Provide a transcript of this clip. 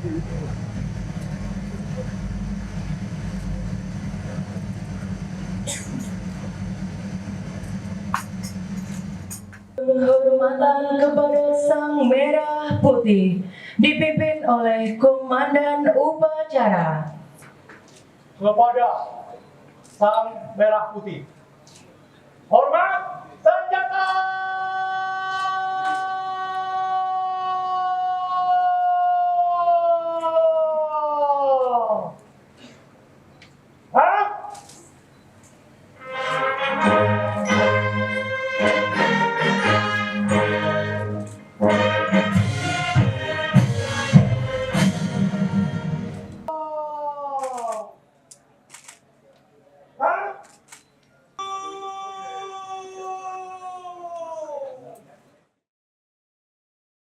Penghormatan kepada Sang Merah Putih dipimpin oleh Komandan Upacara. Kepada Sang Merah Putih. Hormat senjata! Hah?